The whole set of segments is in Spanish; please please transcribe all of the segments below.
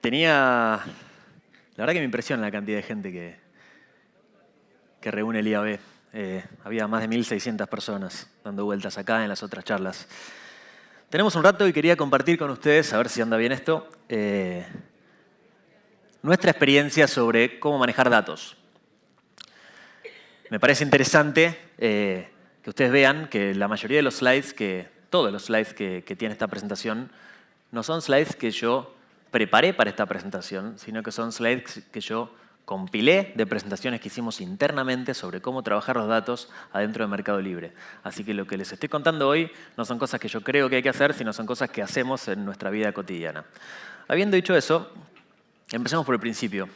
La verdad que me impresiona la cantidad de gente que reúne el IAB. Había más de 1.600 personas dando vueltas acá en las otras charlas. Tenemos un rato y quería compartir con ustedes, a ver si anda bien esto, nuestra experiencia sobre cómo manejar datos. Me parece interesante que ustedes vean que la mayoría de los slides, todos los slides que tiene esta presentación, no son slides que yo preparé para esta presentación, sino que son slides que yo compilé de presentaciones que hicimos internamente sobre cómo trabajar los datos adentro de Mercado Libre. Así que lo que les estoy contando hoy no son cosas que yo creo que hay que hacer, sino son cosas que hacemos en nuestra vida cotidiana. Habiendo dicho eso, empecemos por el principio.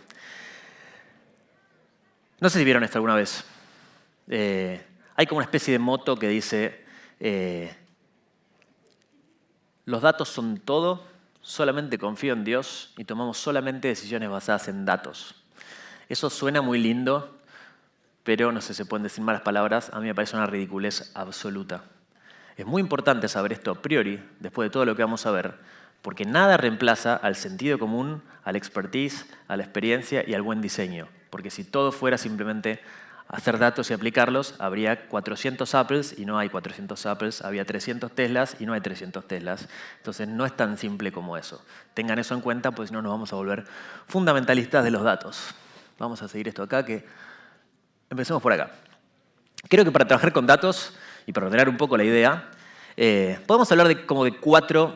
No sé si vieron esto alguna vez. Hay como una especie de moto que dice los datos son todo, solamente confío en Dios y tomamos solamente decisiones basadas en datos. Eso suena muy lindo, pero no sé si se pueden decir malas palabras, a mí me parece una ridiculez absoluta. Es muy importante saber esto a priori, después de todo lo que vamos a ver, porque nada reemplaza al sentido común, al expertise, a la experiencia y al buen diseño. Porque si todo fuera simplemente hacer datos y aplicarlos, habría 400 Apples y no hay 400 Apples, había 300 Teslas y no hay 300 Teslas. Entonces no es tan simple como eso. Tengan eso en cuenta, pues si no nos vamos a volver fundamentalistas de los datos. Vamos a seguir esto acá, que empecemos por acá. Creo que para trabajar con datos y para ordenar un poco la idea, podemos hablar como de 4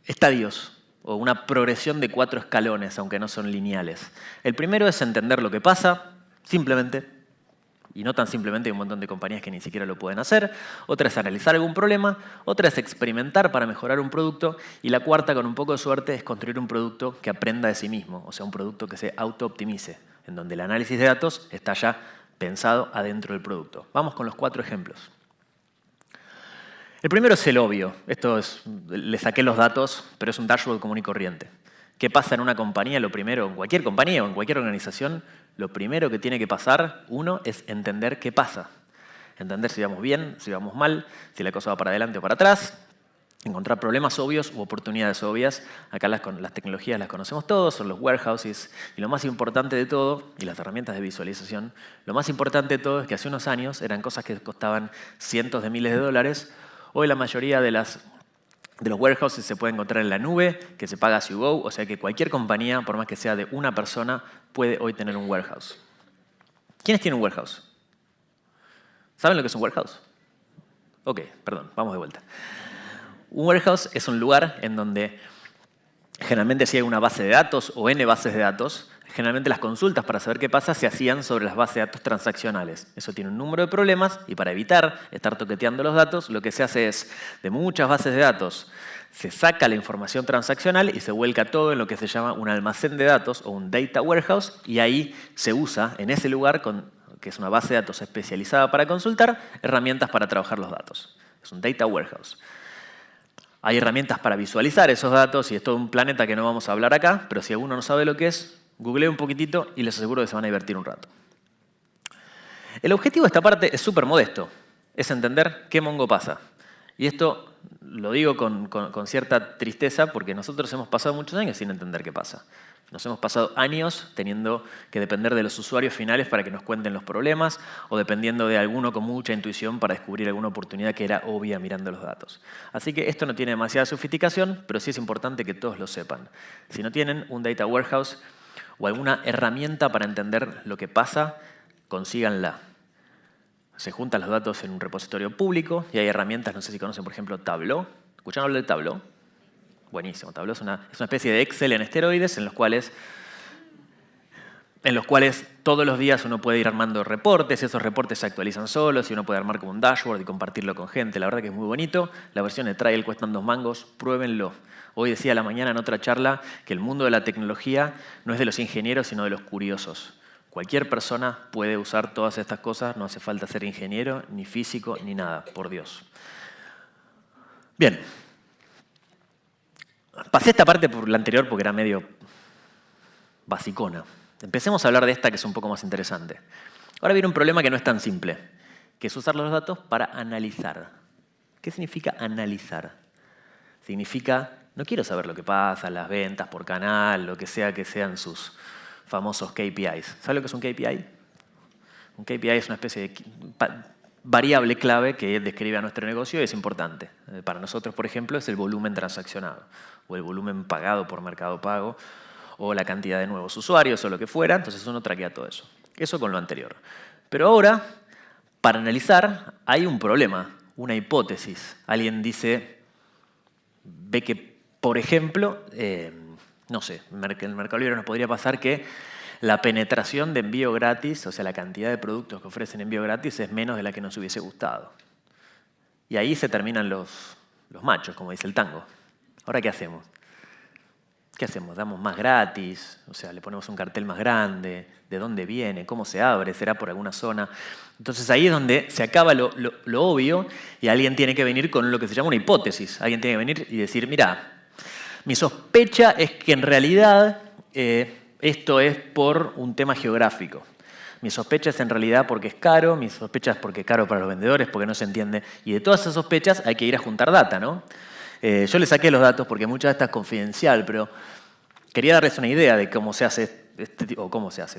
estadios o una progresión de 4 escalones, aunque no son lineales. El primero es entender lo que pasa, simplemente. Y no tan simplemente, hay un montón de compañías que ni siquiera lo pueden hacer. Otra es analizar algún problema. Otra es experimentar para mejorar un producto. Y la cuarta, con un poco de suerte, es construir un producto que aprenda de sí mismo. O sea, un producto que se auto-optimice, en donde el análisis de datos está ya pensado adentro del producto. Vamos con los 4 ejemplos. El primero es el obvio. Le saqué los datos, pero es un dashboard común y corriente. ¿Qué pasa en una compañía? Lo primero, en cualquier compañía o en cualquier organización, lo primero que tiene que pasar, uno, es entender qué pasa. Entender si vamos bien, si vamos mal, si la cosa va para adelante o para atrás. Encontrar problemas obvios u oportunidades obvias. Acá las tecnologías las conocemos todos, son los warehouses. Y lo más importante de todo, y las herramientas de visualización, lo más importante de todo es que hace unos años eran cosas que costaban cientos de miles de dólares. Hoy la mayoría de los warehouses se puede encontrar en la nube, que se paga as you go, o sea que cualquier compañía, por más que sea de una persona, puede hoy tener un warehouse. ¿Quiénes tienen un warehouse? ¿Saben lo que es un warehouse? Ok, perdón, vamos de vuelta. Un warehouse es un lugar en donde generalmente si hay una base de datos o n bases de datos, generalmente las consultas para saber qué pasa se hacían sobre las bases de datos transaccionales. Eso tiene un número de problemas y para evitar estar toqueteando los datos, lo que se hace es, de muchas bases de datos, se saca la información transaccional y se vuelca todo en lo que se llama un almacén de datos o un data warehouse y ahí se usa en ese lugar, que es una base de datos especializada para consultar, herramientas para trabajar los datos. Es un data warehouse. Hay herramientas para visualizar esos datos y es todo un planeta que no vamos a hablar acá, pero si alguno no sabe lo que es, googlee un poquitito y les aseguro que se van a divertir un rato. El objetivo de esta parte es súper modesto, es entender qué mongo pasa. Y esto lo digo con cierta tristeza porque nosotros hemos pasado muchos años sin entender qué pasa. Nos hemos pasado años teniendo que depender de los usuarios finales para que nos cuenten los problemas o dependiendo de alguno con mucha intuición para descubrir alguna oportunidad que era obvia mirando los datos. Así que esto no tiene demasiada sofisticación, pero sí es importante que todos lo sepan. Si no tienen un data warehouse o alguna herramienta para entender lo que pasa, consíganla. Se juntan los datos en un repositorio público y hay herramientas, no sé si conocen, por ejemplo, Tableau. ¿Escucharon hablar de Tableau? Buenísimo. Tableau es una especie de Excel en esteroides en los cuales todos los días uno puede ir armando reportes, y esos reportes se actualizan solos y uno puede armar como un dashboard y compartirlo con gente. La verdad que es muy bonito. La versión de trial cuestan 2 mangos, pruébenlo. Hoy decía a la mañana en otra charla que el mundo de la tecnología no es de los ingenieros, sino de los curiosos. Cualquier persona puede usar todas estas cosas, no hace falta ser ingeniero, ni físico, ni nada, por Dios. Bien. Pasé esta parte por la anterior porque era medio basicona. Empecemos a hablar de esta que es un poco más interesante. Ahora viene un problema que no es tan simple, que es usar los datos para analizar. ¿Qué significa analizar? Significa No quiero saber lo que pasa, las ventas por canal, lo que sea que sean sus famosos KPIs. ¿Sabe lo que es un KPI? Un KPI es una especie de variable clave que describe a nuestro negocio y es importante. Para nosotros, por ejemplo, es el volumen transaccionado o el volumen pagado por Mercado Pago o la cantidad de nuevos usuarios o lo que fuera. Entonces uno traquea todo eso. Eso con lo anterior. Pero ahora, para analizar, hay un problema, una hipótesis. Alguien ve que, por ejemplo, no sé, en el Mercado Libre nos podría pasar que la penetración de envío gratis, o sea, la cantidad de productos que ofrecen envío gratis es menos de la que nos hubiese gustado. Y ahí se terminan los machos, como dice el tango. ¿Ahora qué hacemos? ¿Qué hacemos? ¿Damos más gratis? O sea, le ponemos un cartel más grande. ¿De dónde viene? ¿Cómo se abre? ¿Será por alguna zona? Entonces ahí es donde se acaba lo obvio y alguien tiene que venir con lo que se llama una hipótesis. Alguien tiene que venir y decir, mira, mi sospecha es que en realidad esto es por un tema geográfico. Mi sospecha es en realidad porque es caro, mi sospecha es porque es caro para los vendedores, porque no se entiende. Y de todas esas sospechas hay que ir a juntar data, ¿no? Yo le saqué los datos porque mucha de esta es confidencial, pero quería darles una idea de cómo se hace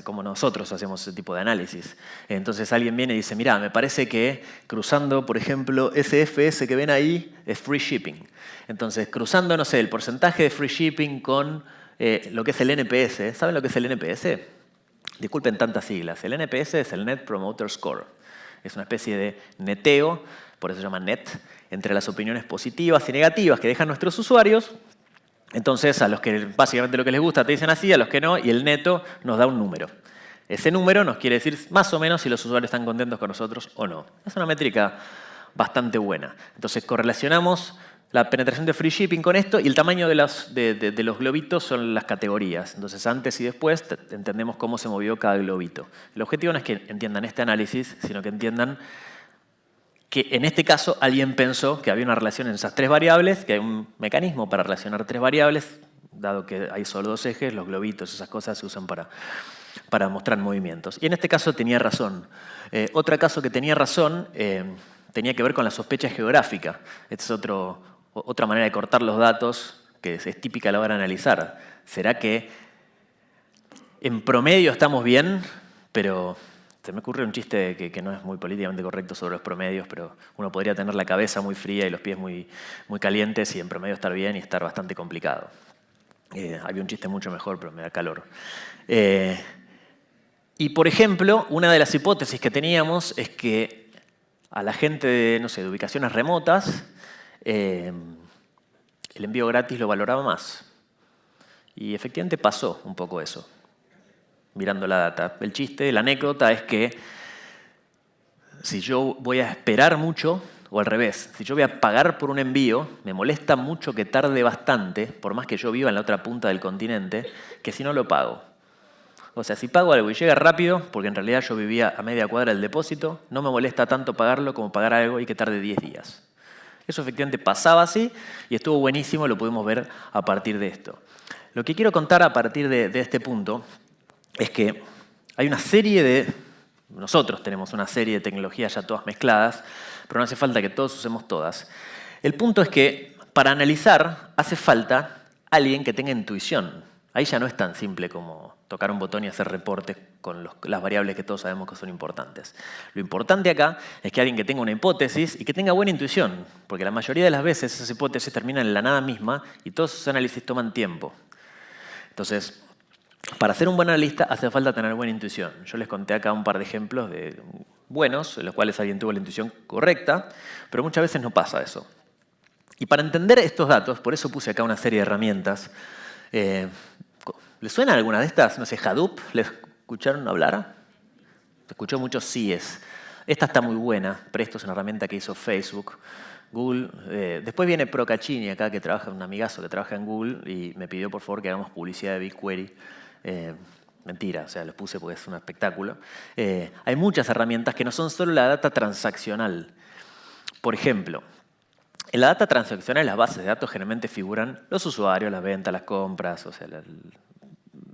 cómo nosotros hacemos ese tipo de análisis. Entonces alguien viene y dice, mira, me parece que cruzando, por ejemplo, SFS que ven ahí es free shipping. Entonces, cruzando, no sé, el porcentaje de free shipping con lo que es el NPS. ¿Saben lo que es el NPS? Disculpen tantas siglas. El NPS es el Net Promoter Score. Es una especie de neteo, por eso se llama net, entre las opiniones positivas y negativas que dejan nuestros usuarios. Entonces, a los que básicamente lo que les gusta te dicen así, a los que no, y el neto nos da un número. Ese número nos quiere decir más o menos si los usuarios están contentos con nosotros o no. Es una métrica bastante buena. Entonces, correlacionamos la penetración de free shipping con esto y el tamaño de los globitos son las categorías. Entonces, antes y después entendemos cómo se movió cada globito. El objetivo no es que entiendan este análisis, sino que entiendan que en este caso alguien pensó que había una relación en esas tres variables, que hay un mecanismo para relacionar tres variables, dado que hay solo dos ejes, los globitos, esas cosas se usan para mostrar movimientos. Y en este caso tenía razón. Otro caso que tenía razón tenía que ver con la sospecha geográfica. Esta es otra manera de cortar los datos que es típica a la hora de analizar. ¿Será que en promedio estamos bien, pero se me ocurre un chiste que no es muy políticamente correcto sobre los promedios, pero uno podría tener la cabeza muy fría y los pies muy calientes y en promedio estar bien y estar bastante complicado. Había un chiste mucho mejor, pero me da calor. Y, por ejemplo, una de las hipótesis que teníamos es que a la gente de ubicaciones remotas, el envío gratis lo valoraba más. Y efectivamente pasó un poco eso, mirando la data. El chiste, la anécdota es que si yo voy a esperar mucho, o al revés, si yo voy a pagar por un envío, me molesta mucho que tarde bastante, por más que yo viva en la otra punta del continente, que si no lo pago. O sea, si pago algo y llega rápido, porque en realidad yo vivía a media cuadra del depósito, no me molesta tanto pagarlo como pagar algo y que tarde 10 días. Eso efectivamente pasaba así y estuvo buenísimo, lo pudimos ver a partir de esto. Lo que quiero contar a partir de este punto es que hay una serie nosotros tenemos una serie de tecnologías ya todas mezcladas, pero no hace falta que todos usemos todas. El punto es que para analizar hace falta alguien que tenga intuición. Ahí ya no es tan simple como tocar un botón y hacer reportes con las variables que todos sabemos que son importantes. Lo importante acá es que alguien que tenga una hipótesis y que tenga buena intuición, porque la mayoría de las veces esas hipótesis terminan en la nada misma y todos esos análisis toman tiempo. Entonces, para ser un buen analista hace falta tener buena intuición. Yo les conté acá un par de ejemplos de buenos, en los cuales alguien tuvo la intuición correcta, pero muchas veces no pasa eso. Y para entender estos datos, por eso puse acá una serie de herramientas. ¿Les suena alguna de estas? No sé, Hadoop, ¿les escucharon hablar? Se escuchó muchos síes. Esta está muy buena. Presto es una herramienta que hizo Facebook. Google. Después viene Procaccini acá, que trabaja, un amigazo que trabaja en Google, y me pidió por favor que hagamos publicidad de BigQuery. Mentira, o sea, los puse porque es un espectáculo. Hay muchas herramientas que no son solo la data transaccional. Por ejemplo, en la data transaccional, en las bases de datos generalmente figuran los usuarios, las ventas, las compras, o sea,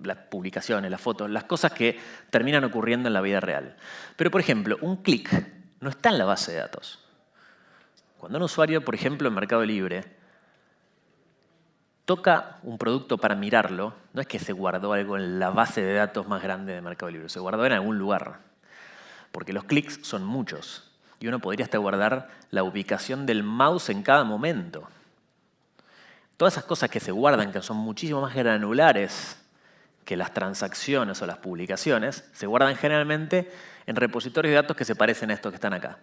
las publicaciones, las fotos, las cosas que terminan ocurriendo en la vida real. Pero, por ejemplo, un clic no está en la base de datos. Cuando un usuario, por ejemplo, en Mercado Libre, toca un producto para mirarlo, no es que se guardó algo en la base de datos más grande de Mercado Libre, se guardó en algún lugar, porque los clics son muchos y uno podría hasta guardar la ubicación del mouse en cada momento. Todas esas cosas que se guardan, que son muchísimo más granulares que las transacciones o las publicaciones, se guardan generalmente en repositorios de datos que se parecen a estos que están acá.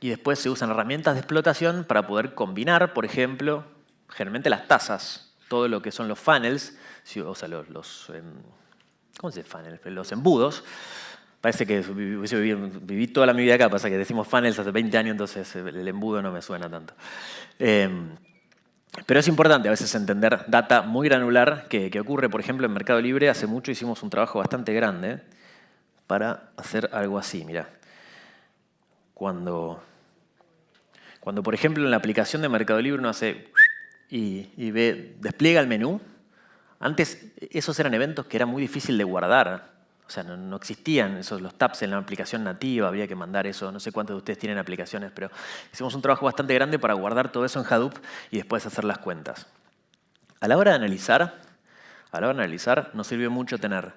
Y después se usan herramientas de explotación para poder combinar, por ejemplo, generalmente las tasas, todo lo que son los funnels, o sea, ¿cómo se dice funnels? Los embudos. Parece que viví toda mi vida acá, pasa que decimos funnels hace 20 años, entonces el embudo no me suena tanto. Pero es importante a veces entender data muy granular que ocurre, por ejemplo, en Mercado Libre. Hace mucho hicimos un trabajo bastante grande para hacer algo así, mirá. Cuando por ejemplo, en la aplicación de Mercado Libre uno hace y despliega el menú, antes esos eran eventos que era muy difícil de guardar. O sea, no existían los tabs en la aplicación nativa, había que mandar eso. No sé cuántos de ustedes tienen aplicaciones, pero hicimos un trabajo bastante grande para guardar todo eso en Hadoop y después hacer las cuentas. A la hora de analizar, nos sirvió mucho tener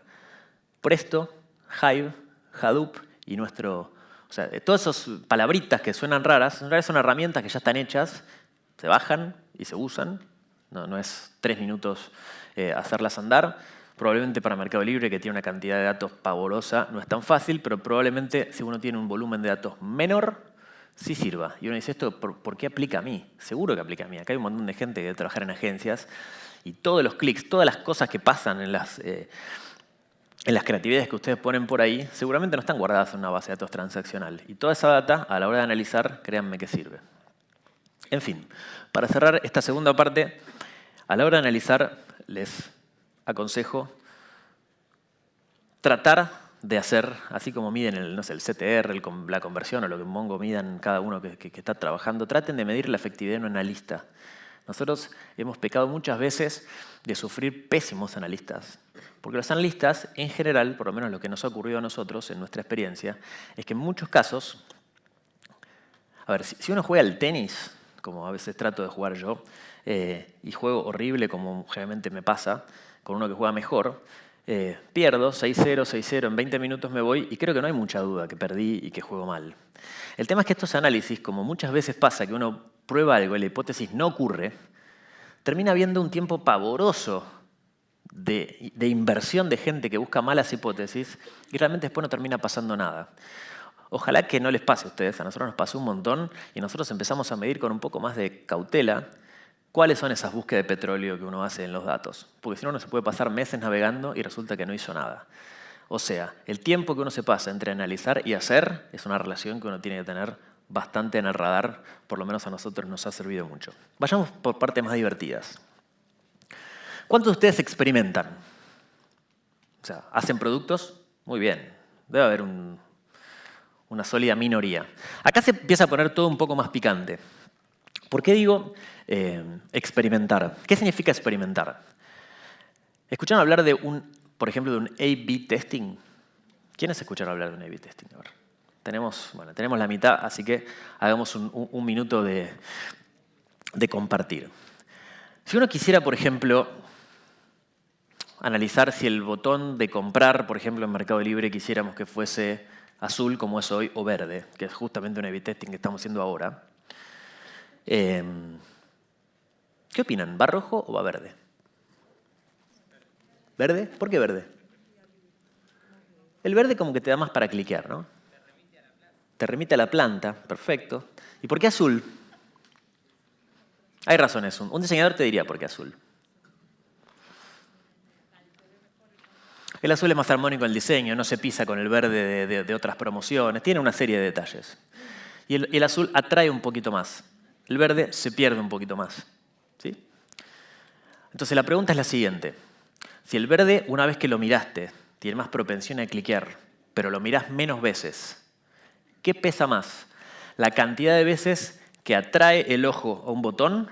Presto, Hive, Hadoop y nuestro... O sea, todas esas palabritas que suenan raras, en realidad son herramientas que ya están hechas, se bajan y se usan. No es 3 minutos hacerlas andar. Probablemente para Mercado Libre, que tiene una cantidad de datos pavorosa, no es tan fácil, pero probablemente si uno tiene un volumen de datos menor, sí sirva. Y uno dice, ¿esto por qué aplica a mí? Seguro que aplica a mí. Acá hay un montón de gente que debe trabajar en agencias y todos los clics, todas las cosas que pasan en las creatividades que ustedes ponen por ahí, seguramente no están guardadas en una base de datos transaccional. Y toda esa data, a la hora de analizar, créanme que sirve. En fin, para cerrar esta segunda parte, a la hora de analizar, les aconsejo tratar de hacer, así como miden el CTR, la conversión o lo que Mongo midan cada uno que está trabajando, traten de medir la efectividad de un analista. Nosotros hemos pecado muchas veces de sufrir pésimos analistas. Porque los analistas, en general, por lo menos lo que nos ha ocurrido a nosotros en nuestra experiencia, es que en muchos casos, a ver, si uno juega al tenis, como a veces trato de jugar yo, y juego horrible como generalmente me pasa, con uno que juega mejor, pierdo 6-0, 6-0, en 20 minutos me voy y creo que no hay mucha duda que perdí y que juego mal. El tema es que estos análisis, como muchas veces pasa que uno prueba algo y la hipótesis no ocurre, termina habiendo un tiempo pavoroso de inversión de gente que busca malas hipótesis y realmente después no termina pasando nada. Ojalá que no les pase a ustedes, a nosotros nos pasó un montón y nosotros empezamos a medir con un poco más de cautela cuáles son esas búsquedas de petróleo que uno hace en los datos. Porque si no, uno se puede pasar meses navegando y resulta que no hizo nada. O sea, el tiempo que uno se pasa entre analizar y hacer es una relación que uno tiene que tener bastante en el radar, por lo menos a nosotros nos ha servido mucho. Vayamos por partes más divertidas. ¿Cuántos de ustedes experimentan? O sea, ¿hacen productos? Muy bien. Debe haber una sólida minoría. Acá se empieza a poner todo un poco más picante. ¿Por qué digo experimentar? ¿Qué significa experimentar? ¿Escucharon hablar por ejemplo, de un A/B testing? ¿Quiénes escucharon hablar de un A/B testing? A ver. Tenemos la mitad, así que hagamos un minuto de compartir. Si uno quisiera, por ejemplo, analizar si el botón de comprar, por ejemplo, en Mercado Libre quisiéramos que fuese azul como es hoy o verde, que es justamente un A/B testing que estamos haciendo ahora. ¿Qué opinan? ¿Va rojo o va verde? ¿Verde? ¿Por qué verde? El verde como que te da más para cliquear, ¿no? Te remite a la planta, perfecto. ¿Y por qué azul? Hay razones. Un diseñador te diría por qué azul. El azul es más armónico en el diseño, no se pisa con el verde de otras promociones, tiene una serie de detalles. Y el azul atrae un poquito más. El verde se pierde un poquito más. ¿Sí? Entonces la pregunta es la siguiente. Si el verde, una vez que lo miraste, tiene más propensión a cliquear, pero lo mirás menos veces, ¿qué pesa más? ¿La cantidad de veces que atrae el ojo a un botón,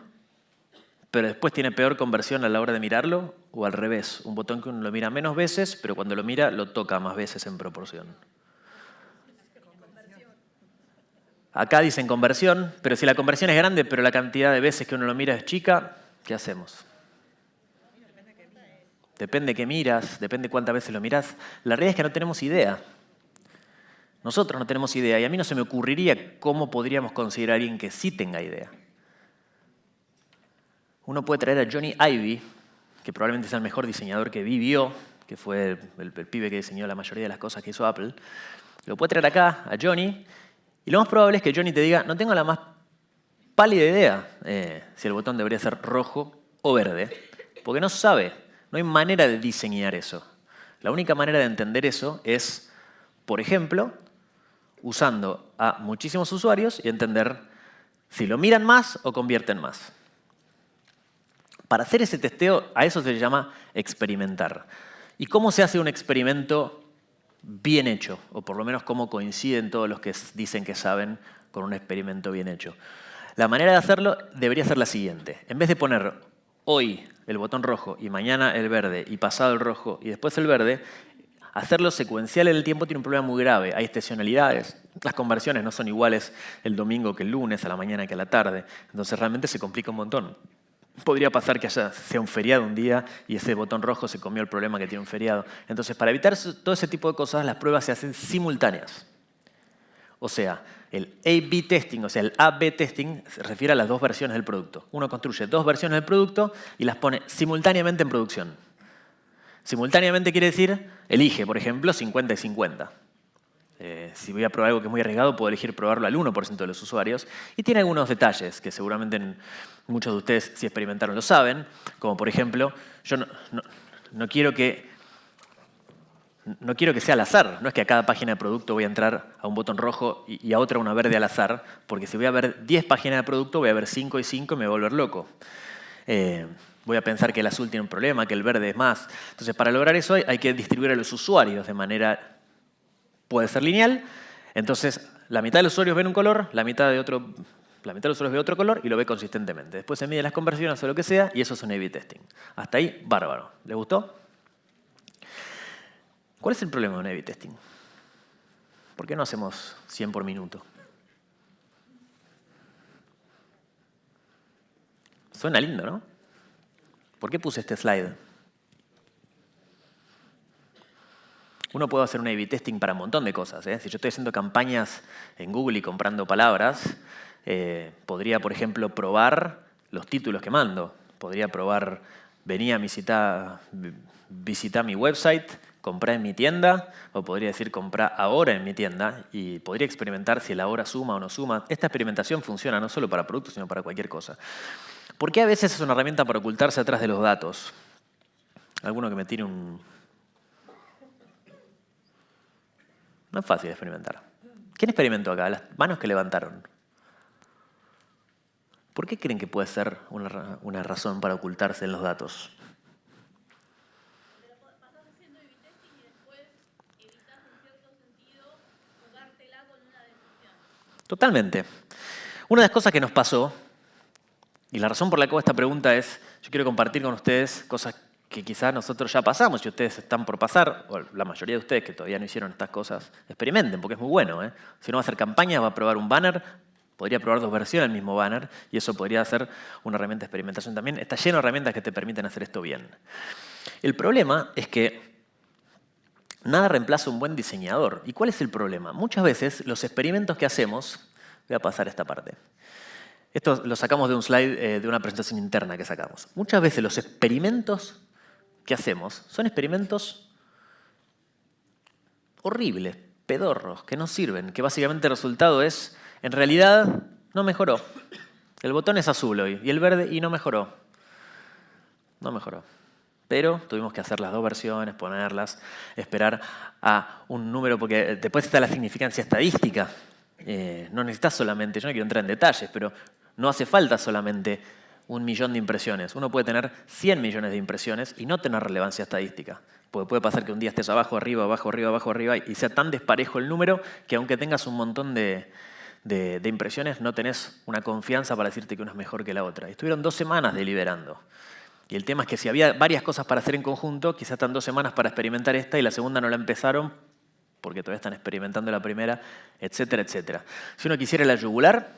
pero después tiene peor conversión a la hora de mirarlo? ¿O al revés? Un botón que uno lo mira menos veces, pero cuando lo mira lo toca más veces en proporción. Acá dicen conversión, pero si la conversión es grande, pero la cantidad de veces que uno lo mira es chica, ¿qué hacemos? depende qué miras, depende cuántas veces lo mirás. La realidad es que no tenemos idea. Nosotros no tenemos idea y a mí no se me ocurriría cómo podríamos conseguir a alguien que sí tenga idea. Uno puede traer a Johnny Ive, que probablemente sea el mejor diseñador que vivió, que fue el pibe que diseñó la mayoría de las cosas que hizo Apple. Lo puede traer acá, a Johnny, y lo más probable es que Johnny te diga, no tengo la más pálida idea si el botón debería ser rojo o verde, porque no sabe, no hay manera de diseñar eso. La única manera de entender eso es, por ejemplo, usando a muchísimos usuarios y entender si lo miran más o convierten más. Para hacer ese testeo, a eso se le llama experimentar. ¿Y cómo se hace un experimento bien hecho? O por lo menos cómo coinciden todos los que dicen que saben con un experimento bien hecho. La manera de hacerlo debería ser la siguiente. En vez de poner hoy el botón rojo y mañana el verde y pasado el rojo y después el verde, hacerlo secuencial en el tiempo tiene un problema muy grave. Hay estacionalidades, las conversiones no son iguales el domingo que el lunes, a la mañana que a la tarde. Entonces realmente se complica un montón. Podría pasar que sea un feriado un día y ese botón rojo se comió el problema que tiene un feriado. Entonces, para evitar todo ese tipo de cosas, las pruebas se hacen simultáneas. O sea, el A/B testing, o sea, el A/B testing, se refiere a las dos versiones del producto. Uno construye dos versiones del producto y las pone simultáneamente en producción. Simultáneamente quiere decir, elige, por ejemplo, 50 y 50. Si voy a probar algo que es muy arriesgado, puedo elegir probarlo al 1% de los usuarios. Y tiene algunos detalles que seguramente muchos de ustedes, si experimentaron, lo saben. Como por ejemplo, yo no quiero que sea al azar. No es que a cada página de producto voy a entrar a un botón rojo y a otra una verde al azar, porque si voy a ver 10 páginas de producto, voy a ver 5 y 5 y me voy a volver loco. Voy a pensar que el azul tiene un problema, que el verde es más. Entonces, para lograr eso hay que distribuir a los usuarios de manera, puede ser lineal. Entonces, la mitad de los usuarios ven un color, la mitad de los usuarios ve otro color y lo ve consistentemente. Después se miden las conversiones o lo que sea y eso es un A/B testing. Hasta ahí, bárbaro. ¿Les gustó? ¿Cuál es el problema de un A/B testing? ¿Por qué no hacemos 100 por minuto? Suena lindo, ¿no? ¿Por qué puse este slide? Uno puede hacer un A/B testing para un montón de cosas. Si yo estoy haciendo campañas en Google y comprando palabras, podría, por ejemplo, probar los títulos que mando. Podría probar, vení a visitar mi website, comprá en mi tienda, o podría decir comprá ahora en mi tienda, y podría experimentar si el ahora suma o no suma. Esta experimentación funciona no solo para productos, sino para cualquier cosa. ¿Por qué a veces es una herramienta para ocultarse atrás de los datos? Alguno que me tire un... No es fácil de experimentar. ¿Quién experimentó acá? Las manos que levantaron. ¿Por qué creen que puede ser una razón para ocultarse en los datos? Pasás haciendo A/B testing y después evitas en cierto sentido jugártela con una decisión. Totalmente. Una de las cosas que nos pasó, y la razón por la que hago esta pregunta es, yo quiero compartir con ustedes cosas que quizás nosotros ya pasamos y ustedes están por pasar, o la mayoría de ustedes que todavía no hicieron estas cosas, experimenten, porque es muy bueno. Si uno va a hacer campañas, va a probar un banner, podría probar dos versiones del mismo banner, y eso podría ser una herramienta de experimentación también. Está lleno de herramientas que te permiten hacer esto bien. El problema es que nada reemplaza un buen diseñador. ¿Y cuál es el problema? Muchas veces los experimentos que hacemos, voy a pasar esta parte. Esto lo sacamos de un slide de una presentación interna que sacamos. Muchas veces los experimentos que hacemos son experimentos horribles, pedorros, que no sirven, que básicamente el resultado es, en realidad, no mejoró. El botón es azul hoy y el verde y no mejoró. No mejoró. Pero tuvimos que hacer las dos versiones, ponerlas, esperar a un número, porque después está la significancia estadística. No necesitas solamente, yo no quiero entrar en detalles, pero no hace falta solamente 1 millón de impresiones. Uno puede tener 100 millones de impresiones y no tener relevancia estadística. Porque puede pasar que un día estés abajo, arriba, abajo, arriba, abajo, arriba y sea tan desparejo el número que aunque tengas un montón de impresiones no tenés una confianza para decirte que una es mejor que la otra. Y estuvieron 2 semanas deliberando. Y el tema es que si había varias cosas para hacer en conjunto, quizás están 2 semanas para experimentar esta y la segunda no la empezaron porque todavía están experimentando la primera, etcétera, etcétera. Si uno quisiera la yugular,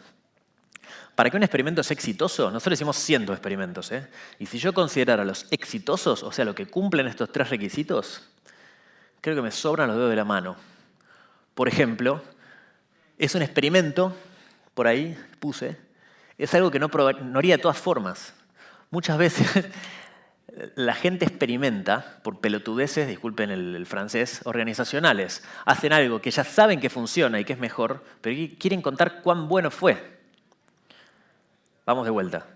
Para que un experimento sea exitoso, nosotros hicimos cientos de experimentos, ¿eh? Y si yo considerara los exitosos, o sea, los que cumplen estos 3 requisitos, creo que me sobran los dedos de la mano. Por ejemplo, es un experimento, por ahí puse, es algo que no haría de todas formas. Muchas veces la gente experimenta por pelotudeces, disculpen el francés, organizacionales. Hacen algo que ya saben que funciona y que es mejor, pero quieren contar cuán bueno fue. Vamos de vuelta.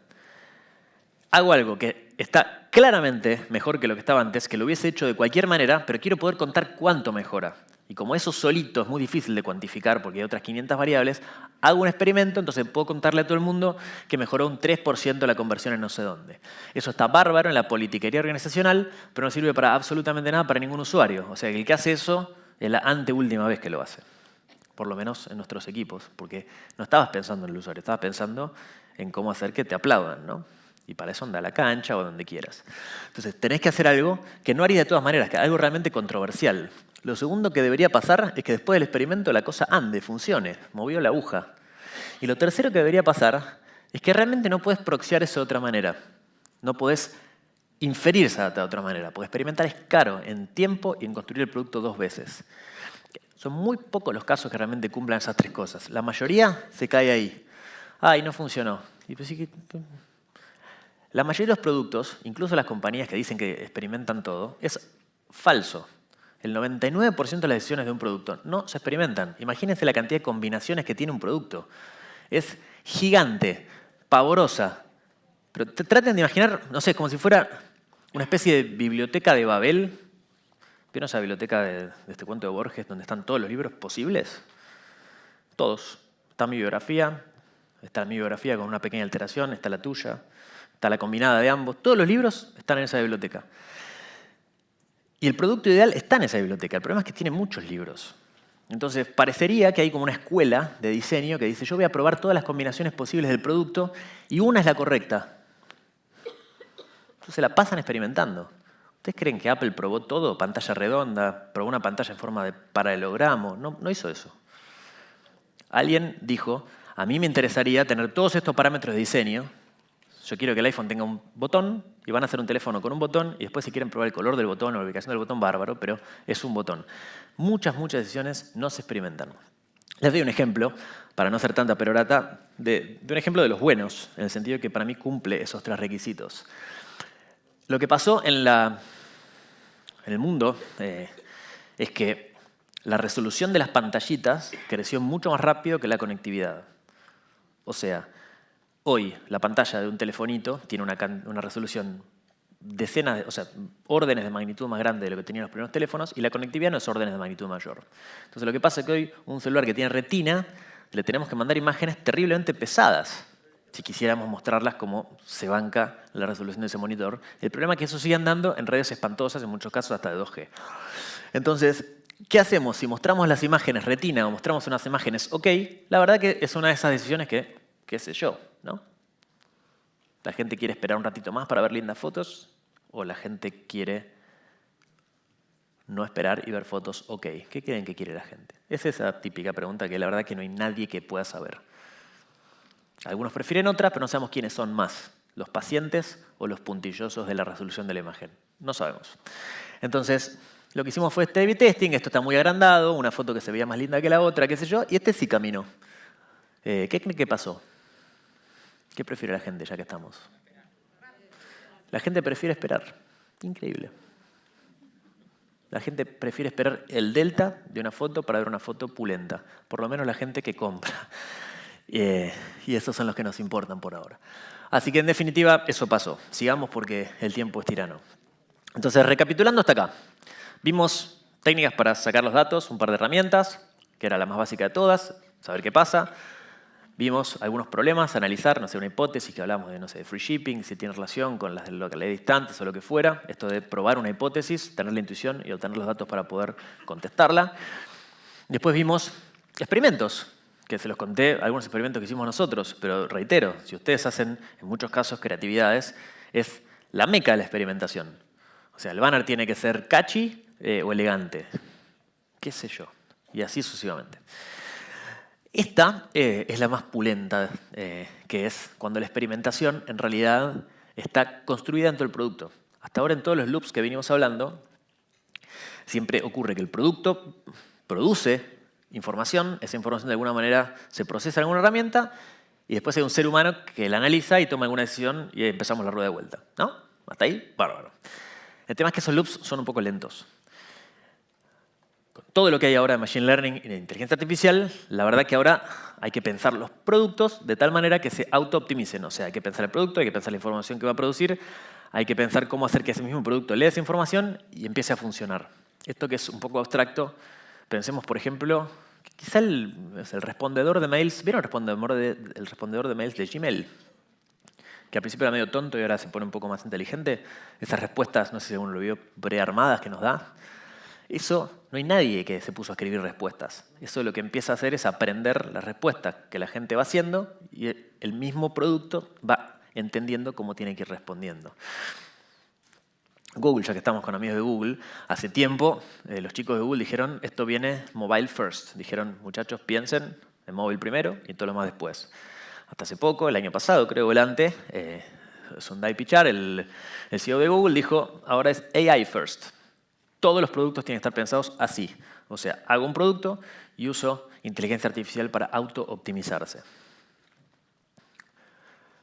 Hago algo que está claramente mejor que lo que estaba antes, que lo hubiese hecho de cualquier manera, pero quiero poder contar cuánto mejora. Y como eso solito es muy difícil de cuantificar porque hay otras 500 variables, hago un experimento, entonces puedo contarle a todo el mundo que mejoró un 3% la conversión en no sé dónde. Eso está bárbaro en la politiquería organizacional, pero no sirve para absolutamente nada para ningún usuario. O sea, que el que hace eso es la anteúltima vez que lo hace. Por lo menos en nuestros equipos, porque no estabas pensando en el usuario, estabas pensando en cómo hacer que te aplaudan, ¿no? Y para eso anda a la cancha o donde quieras. Entonces, tenés que hacer algo que no haría de todas maneras, algo realmente controversial. Lo segundo que debería pasar es que después del experimento la cosa ande, funcione, movió la aguja. Y lo tercero que debería pasar es que realmente no puedes proxiar eso de otra manera. No podés inferir esa data de otra manera, porque experimentar es caro en tiempo y en construir el producto 2 veces. Son muy pocos los casos que realmente cumplan esas 3 cosas. La mayoría se cae ahí. Ay, no funcionó. Y pues sí que... La mayoría de los productos, incluso las compañías que dicen que experimentan todo, es falso. El 99% de las decisiones de un producto no se experimentan. Imagínense la cantidad de combinaciones que tiene un producto. Es gigante, pavorosa. Pero traten de imaginar, no sé, como si fuera una especie de biblioteca de Babel. ¿Vieron esa biblioteca de este cuento de Borges donde están todos los libros posibles? Todos. Está mi biografía con una pequeña alteración, está la tuya, está la combinada de ambos. Todos los libros están en esa biblioteca. Y el producto ideal está en esa biblioteca. El problema es que tiene muchos libros. Entonces, parecería que hay como una escuela de diseño que dice yo voy a probar todas las combinaciones posibles del producto y una es la correcta. Entonces la pasan experimentando. ¿Ustedes creen que Apple probó todo? Pantalla redonda, probó una pantalla en forma de paralelogramo. No hizo eso. Alguien dijo, a mí me interesaría tener todos estos parámetros de diseño. Yo quiero que el iPhone tenga un botón y van a hacer un teléfono con un botón y después si quieren probar el color del botón o la ubicación del botón, bárbaro, pero es un botón. Muchas decisiones no se experimentan. Les doy un ejemplo, para no hacer tanta perorata, de un ejemplo de los buenos, en el sentido de que para mí cumple esos 3 requisitos. Lo que pasó en el mundo es que la resolución de las pantallitas creció mucho más rápido que la conectividad. O sea, hoy la pantalla de un telefonito tiene una resolución órdenes de magnitud más grande de lo que tenían los primeros teléfonos y la conectividad no es órdenes de magnitud mayor. Entonces lo que pasa es que hoy un celular que tiene retina le tenemos que mandar imágenes terriblemente pesadas si quisiéramos mostrarlas como se banca la resolución de ese monitor. El problema es que eso sigue andando en redes espantosas, en muchos casos hasta de 2G. Entonces, ¿qué hacemos? Si mostramos las imágenes retina o mostramos unas imágenes OK, la verdad que es una de esas decisiones que, qué sé yo, ¿no? ¿La gente quiere esperar un ratito más para ver lindas fotos? ¿O la gente quiere no esperar y ver fotos OK? ¿Qué creen que quiere la gente? Es esa típica pregunta que la verdad que no hay nadie que pueda saber. Algunos prefieren otras, pero no sabemos quiénes son más, los pacientes o los puntillosos de la resolución de la imagen. No sabemos. Entonces, lo que hicimos fue este A/B testing, esto está muy agrandado, una foto que se veía más linda que la otra, qué sé yo, y este sí caminó. ¿Qué creen que pasó? ¿Qué prefiere la gente ya que estamos? La gente prefiere esperar. Increíble. La gente prefiere esperar el delta de una foto para ver una foto pulenta. Por lo menos la gente que compra. Y esos son los que nos importan por ahora. Así que en definitiva eso pasó. Sigamos porque el tiempo es tirano. Entonces, recapitulando hasta acá. Vimos técnicas para sacar los datos, un par de herramientas, que era la más básica de todas, saber qué pasa. Vimos algunos problemas, analizar, no sé, una hipótesis que hablamos de, no sé, de free shipping, si tiene relación con las de localidades distantes o lo que fuera. Esto de probar una hipótesis, tener la intuición y obtener los datos para poder contestarla. Después vimos experimentos, que se los conté, algunos experimentos que hicimos nosotros, pero reitero, si ustedes hacen, en muchos casos, creatividades, es la meca de la experimentación. O sea, el banner tiene que ser catchy o elegante, qué sé yo, y así sucesivamente. Esta es la más pulenta, que es cuando la experimentación en realidad está construida dentro del producto. Hasta ahora en todos los loops que venimos hablando, siempre ocurre que el producto produce información, esa información de alguna manera se procesa en alguna herramienta y después hay un ser humano que la analiza y toma alguna decisión y empezamos la rueda de vuelta. ¿No? ¿Hasta ahí? Bárbaro. El tema es que esos loops son un poco lentos. Con todo lo que hay ahora de Machine Learning y de inteligencia artificial, la verdad que ahora hay que pensar los productos de tal manera que se auto-optimicen. O sea, hay que pensar el producto, hay que pensar la información que va a producir, hay que pensar cómo hacer que ese mismo producto lea esa información y empiece a funcionar. Esto que es un poco abstracto, pensemos, por ejemplo, que quizá el respondedor de mails, ¿vieron el respondedor de mails de Gmail? Que al principio era medio tonto y ahora se pone un poco más inteligente. Esas respuestas, no sé si uno lo vio, prearmadas que nos da. Eso, no hay nadie que se puso a escribir respuestas. Eso lo que empieza a hacer es aprender las respuestas que la gente va haciendo y el mismo producto va entendiendo cómo tiene que ir respondiendo. Google, ya que estamos con amigos de Google, hace tiempo los chicos de Google dijeron, esto viene mobile first. Dijeron, muchachos, piensen en móvil primero y todo lo más después. Hasta hace poco, el año pasado, creo, volante, Sundar Pichai, el CEO de Google, dijo, ahora es AI first. Todos los productos tienen que estar pensados así. O sea, hago un producto y uso inteligencia artificial para auto-optimizarse.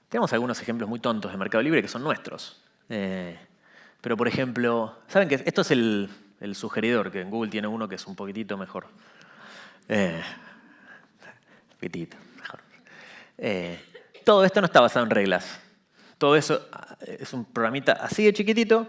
Tenemos algunos ejemplos muy tontos de Mercado Libre que son nuestros. Pero, por ejemplo, ¿saben qué? Esto es el sugeridor, que en Google tiene uno que es un poquitito mejor. Poquitito mejor. Todo esto no está basado en reglas. Todo eso es un programita así de chiquitito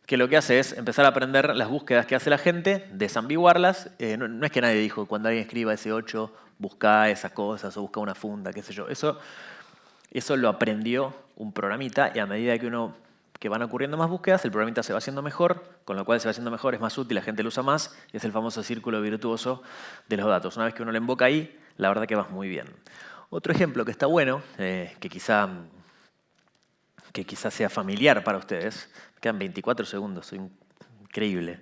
que lo que hace es empezar a aprender las búsquedas que hace la gente, desambiguarlas. No es que nadie dijo, cuando alguien escriba ese 8, busca esas cosas o busca una funda, qué sé yo. Eso lo aprendió un programita y a medida que van ocurriendo más búsquedas, el programita se va haciendo mejor, con lo cual se va haciendo mejor, es más útil, la gente lo usa más, y es el famoso círculo virtuoso de los datos. Una vez que uno lo invoca ahí, la verdad que va muy bien. Otro ejemplo que está bueno, que quizá sea familiar para ustedes, me quedan 24 segundos, soy increíble,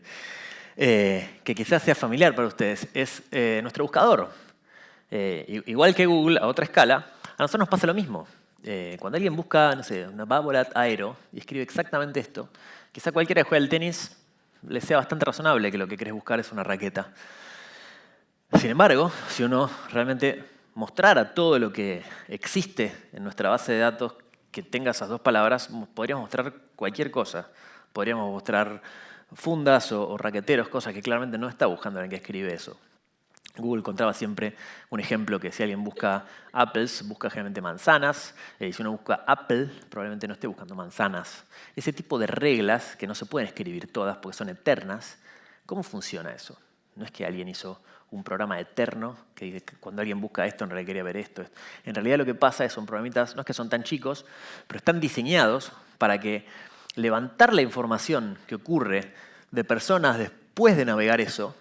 que quizás sea familiar para ustedes, es nuestro buscador. Igual que Google, a otra escala, a nosotros nos pasa lo mismo. Cuando alguien busca, no sé, una Babolat Aero y escribe exactamente esto, quizá cualquiera que juegue al tenis le sea bastante razonable que lo que querés buscar es una raqueta. Sin embargo, si uno realmente mostrara todo lo que existe en nuestra base de datos que tenga esas dos palabras, podríamos mostrar cualquier cosa. Podríamos mostrar fundas o raqueteros, cosas que claramente no está buscando alguien que escribe eso. Google contaba siempre un ejemplo que si alguien busca apples, busca generalmente manzanas, y si uno busca Apple, probablemente no esté buscando manzanas. Ese tipo de reglas que no se pueden escribir todas porque son eternas, ¿cómo funciona eso? No es que alguien hizo un programa eterno que cuando alguien busca esto en realidad quería ver esto. En realidad lo que pasa es que son programitas, no es que son tan chicos, pero están diseñados para que levantar la información que ocurre de personas después de navegar eso,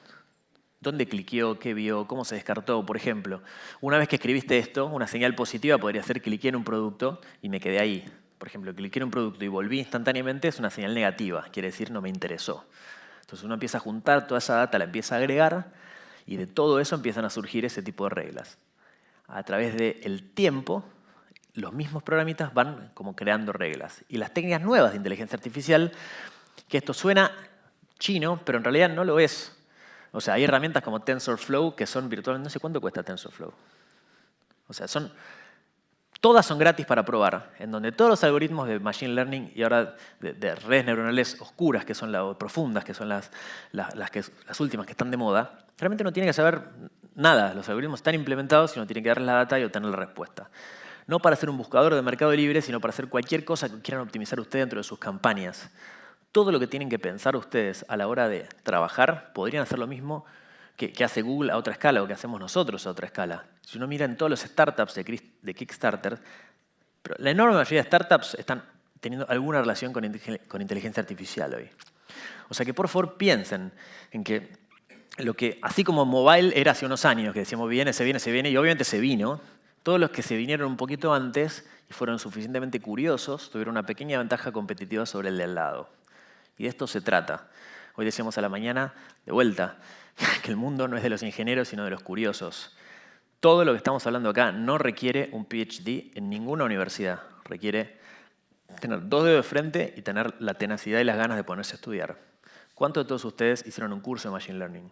dónde cliqueó, qué vio, cómo se descartó. Por ejemplo, una vez que escribiste esto, una señal positiva podría ser cliqué en un producto y me quedé ahí. Por ejemplo, cliqué en un producto y volví instantáneamente es una señal negativa, quiere decir no me interesó. Entonces uno empieza a juntar toda esa data, la empieza a agregar y de todo eso empiezan a surgir ese tipo de reglas. A través del tiempo, los mismos programitas van como creando reglas. Y las técnicas nuevas de inteligencia artificial, que esto suena chino, pero en realidad no lo es. O sea, hay herramientas como TensorFlow que son virtualmente, no sé cuánto cuesta TensorFlow. O sea, todas son gratis para probar, en donde todos los algoritmos de Machine Learning y ahora de redes neuronales oscuras, que son las profundas, que son las últimas que están de moda, realmente no tiene que saber nada. Los algoritmos están implementados y uno tiene que darles la data y obtener la respuesta. No para ser un buscador de Mercado Libre, sino para hacer cualquier cosa que quieran optimizar ustedes dentro de sus campañas. Todo lo que tienen que pensar ustedes a la hora de trabajar, podrían hacer lo mismo que hace Google a otra escala o que hacemos nosotros a otra escala. Si uno mira en todos los startups de Kickstarter, pero la enorme mayoría de startups están teniendo alguna relación con inteligencia artificial hoy. O sea que por favor piensen en que así como mobile era hace unos años, que decíamos viene, y obviamente se vino, todos los que se vinieron un poquito antes y fueron suficientemente curiosos tuvieron una pequeña ventaja competitiva sobre el de al lado. Y de esto se trata. Hoy decíamos a la mañana, de vuelta, que el mundo no es de los ingenieros, sino de los curiosos. todo lo que estamos hablando acá no requiere un PhD en ninguna universidad. Requiere tener 2 dedos de frente y tener la tenacidad y las ganas de ponerse a estudiar. ¿Cuántos de todos ustedes hicieron un curso de Machine Learning?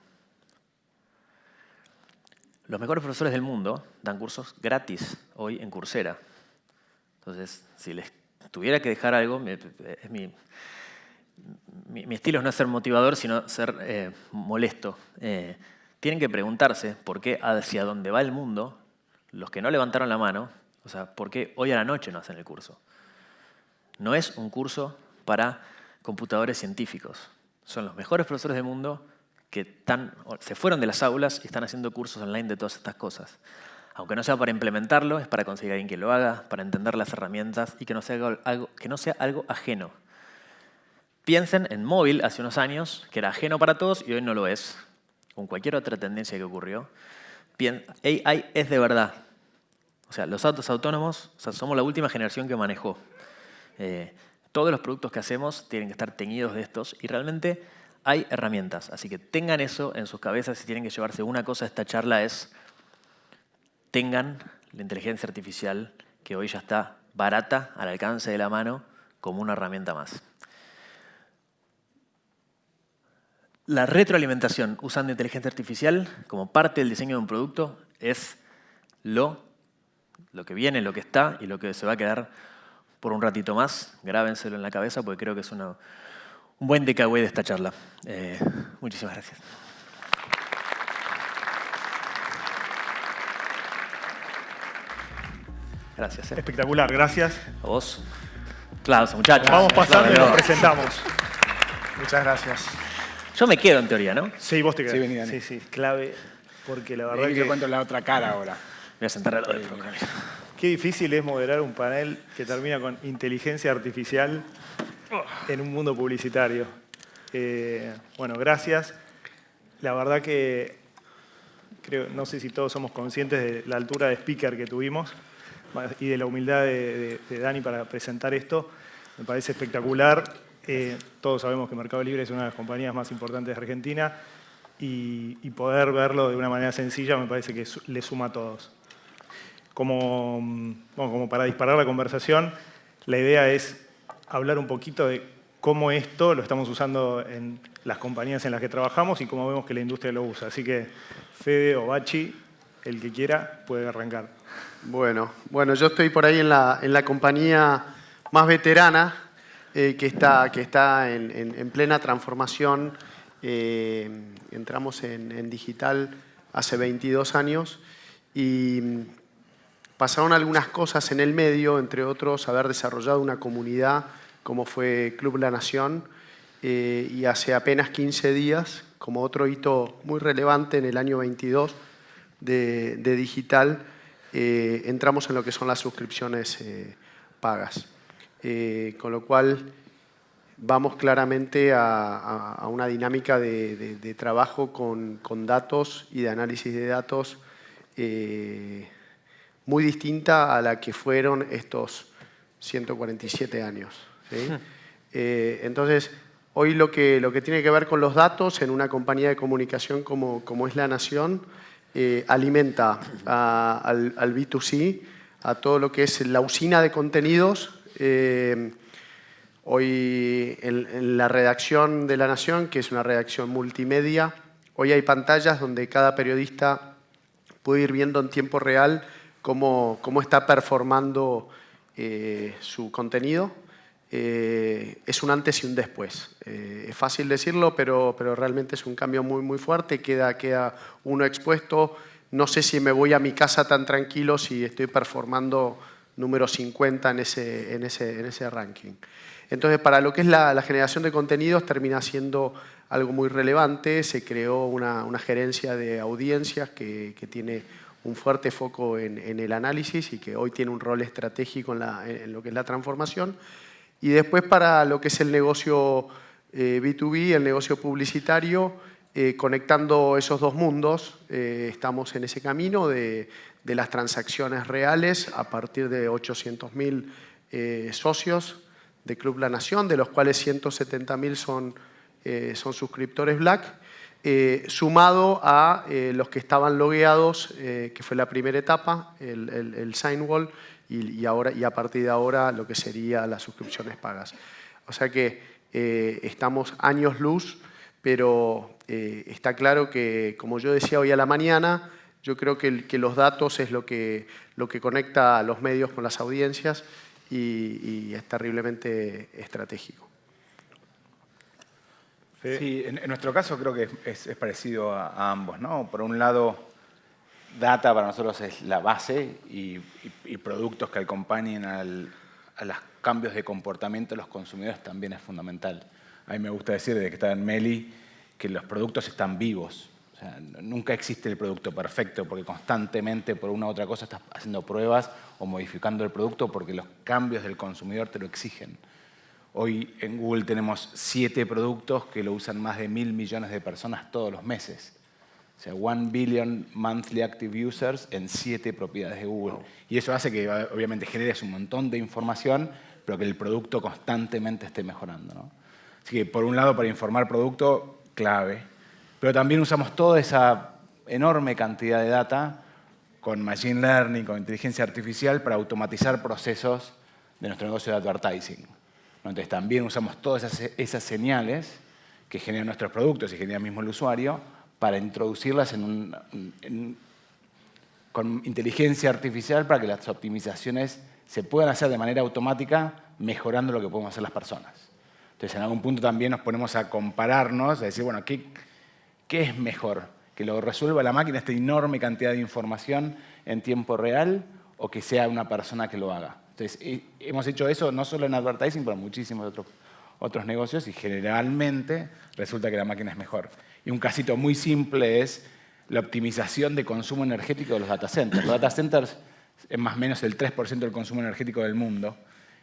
Los mejores profesores del mundo dan cursos gratis hoy en Coursera. Entonces, si les tuviera que dejar algo, mi estilo es no ser motivador, sino ser molesto. Tienen que preguntarse por qué hacia dónde va el mundo, los que no levantaron la mano, o sea, por qué hoy a la noche no hacen el curso. No es un curso para computadores científicos. Son los mejores profesores del mundo que se fueron de las aulas y están haciendo cursos online de todas estas cosas. Aunque no sea para implementarlo, es para conseguir a alguien que lo haga, para entender las herramientas y que no sea algo ajeno. Piensen en móvil hace unos años, que era ajeno para todos y hoy no lo es, con cualquier otra tendencia que ocurrió. AI es de verdad. O sea, los autos autónomos, somos la última generación que manejó. Todos los productos que hacemos tienen que estar teñidos de estos y realmente hay herramientas. Así que tengan eso en sus cabezas. Si tienen que llevarse una cosa de esta charla es tengan la inteligencia artificial que hoy ya está barata, al alcance de la mano, como una herramienta más. La retroalimentación usando inteligencia artificial como parte del diseño de un producto es lo que viene, lo que está y lo que se va a quedar por un ratito más. Grábenselo en la cabeza porque creo que es un buen takeaway de esta charla. Muchísimas gracias. Gracias. Espectacular, gracias. A vos. Aplausos, muchachos. Vamos pasando y nos Aplausos. presentamos. Muchas gracias. Yo me quedo en teoría, ¿no? Sí, vos te quedás. Sí, vení, Dani. Sí, clave, porque la verdad Vení, que te cuento la otra cara ahora. Voy a sentar al lado del programa. qué difícil es moderar un panel que termina con inteligencia artificial en un mundo publicitario. Bueno, gracias. La verdad que no sé si todos somos conscientes de la altura de speaker que tuvimos y de la humildad de Dani para presentar esto. Me parece espectacular. Todos sabemos que Mercado Libre es una de las compañías más importantes de Argentina y poder verlo de una manera sencilla me parece que le suma a todos. Como para disparar la conversación, la idea es hablar un poquito de cómo esto lo estamos usando en las compañías en las que trabajamos y cómo vemos que la industria lo usa. Así que Fede o Bachi, el que quiera, puede arrancar. Bueno, yo estoy por ahí en la compañía más veterana, que está en plena transformación. Entramos en digital hace 22 años y pasaron algunas cosas en el medio, entre otros haber desarrollado una comunidad como fue Club La Nación, y hace apenas 15 días, como otro hito muy relevante en el año 22 de digital, entramos en lo que son las suscripciones pagas. Con lo cual vamos claramente a una dinámica de trabajo con datos y de análisis de datos muy distinta a la que fueron estos 147 años. ¿Sí? Entonces, hoy lo que tiene que ver con los datos en una compañía de comunicación como es La Nación, alimenta al B2C, a todo lo que es la usina de contenidos. Hoy en la redacción de La Nación, que es una redacción multimedia, hoy hay pantallas donde cada periodista puede ir viendo en tiempo real cómo está performando su contenido. Es un antes y un después. Es fácil decirlo, pero realmente es un cambio muy, muy fuerte. Queda uno expuesto. No sé si me voy a mi casa tan tranquilo si estoy performando número 50 en ese ranking. Entonces, para lo que es la generación de contenidos, termina siendo algo muy relevante. Se creó una gerencia de audiencias que tiene un fuerte foco en el análisis y que hoy tiene un rol estratégico en lo que es la transformación. Y después, para lo que es el negocio B2B, el negocio publicitario, conectando esos dos mundos, estamos en ese camino de las transacciones reales a partir de 800.000 socios de Club La Nación, de los cuales 170.000 son suscriptores Black. sumado a los que estaban logueados, que fue la primera etapa, el sign wall, y a partir de ahora lo que sería las suscripciones pagas. O sea que estamos años luz, pero está claro que, como yo decía hoy a la mañana, yo creo que los datos es lo que conecta a los medios con las audiencias y es terriblemente estratégico. Sí, en nuestro caso creo que es parecido a ambos, ¿no? Por un lado, data para nosotros es la base y productos que acompañen a los cambios de comportamiento de los consumidores también es fundamental. A mí me gusta decir, desde que estaba en Meli, que los productos están vivos. O sea, nunca existe el producto perfecto porque constantemente por una u otra cosa estás haciendo pruebas o modificando el producto porque los cambios del consumidor te lo exigen. Hoy en Google tenemos 7 productos que lo usan más de 1.000 millones de personas todos los meses. O sea, 1 billion monthly active users en 7 propiedades de Google. Wow. Y eso hace que obviamente generes un montón de información, pero que el producto constantemente esté mejorando, ¿no? Así que por un lado, para informar producto, clave. Pero también usamos toda esa enorme cantidad de data con Machine Learning, con inteligencia artificial, para automatizar procesos de nuestro negocio de advertising. Entonces también usamos todas esas señales que generan nuestros productos y genera mismo el usuario para introducirlas con inteligencia artificial para que las optimizaciones se puedan hacer de manera automática mejorando lo que podemos hacer las personas. Entonces en algún punto también nos ponemos a compararnos, a decir, bueno, ¿qué es mejor? ¿Que lo resuelva la máquina esta enorme cantidad de información en tiempo real o que sea una persona que lo haga? Entonces, hemos hecho eso no solo en advertising, pero en muchísimos otros negocios y generalmente resulta que la máquina es mejor. Y un casito muy simple es la optimización de consumo energético de los data centers. Los data centers es más o menos el 3% del consumo energético del mundo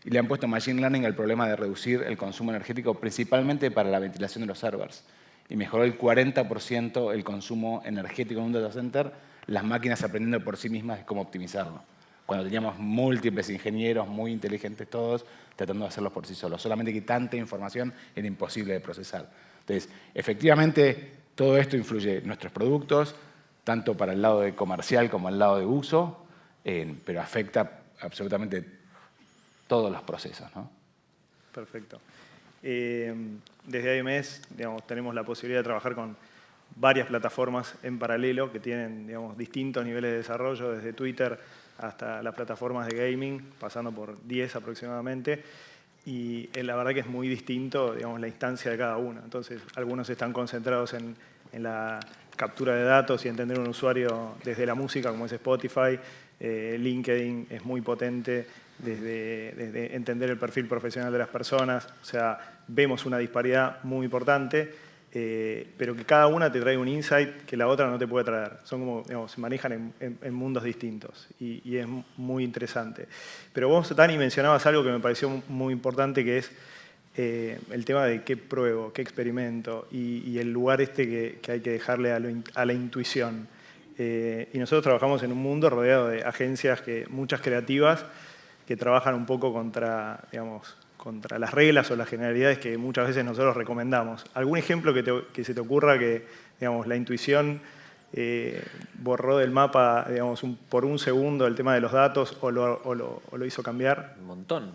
y le han puesto Machine Learning al problema de reducir el consumo energético principalmente para la ventilación de los servers. Y mejoró el 40% el consumo energético en un data center, las máquinas aprendiendo por sí mismas cómo optimizarlo. Cuando teníamos múltiples ingenieros muy inteligentes todos, tratando de hacerlos por sí solos. Solamente que tanta información era imposible de procesar. Entonces, efectivamente, todo esto influye en nuestros productos, tanto para el lado de comercial como el lado de uso, pero afecta absolutamente todos los procesos, ¿no? Perfecto. Desde IMS, tenemos la posibilidad de trabajar con varias plataformas en paralelo que tienen, distintos niveles de desarrollo, desde Twitter hasta las plataformas de gaming, pasando por 10 aproximadamente. Y la verdad que es muy distinto, la instancia de cada uno. Entonces, algunos están concentrados en la captura de datos y entender un usuario desde la música, como es Spotify. LinkedIn es muy potente desde entender el perfil profesional de las personas. O sea, vemos una disparidad muy importante, pero que cada una te trae un insight que la otra no te puede traer. Son como, se manejan en mundos distintos y es muy interesante. Pero vos, Dani, mencionabas algo que me pareció muy importante, que es el tema de qué pruebo, qué experimento y el lugar que hay que dejarle a la intuición. Y nosotros trabajamos en un mundo rodeado de agencias, muchas creativas, que trabajan un poco contra las reglas o las generalidades que muchas veces nosotros recomendamos. ¿Algún ejemplo que se te ocurra que la intuición borró del mapa por un segundo el tema de los datos o lo hizo cambiar? Un montón.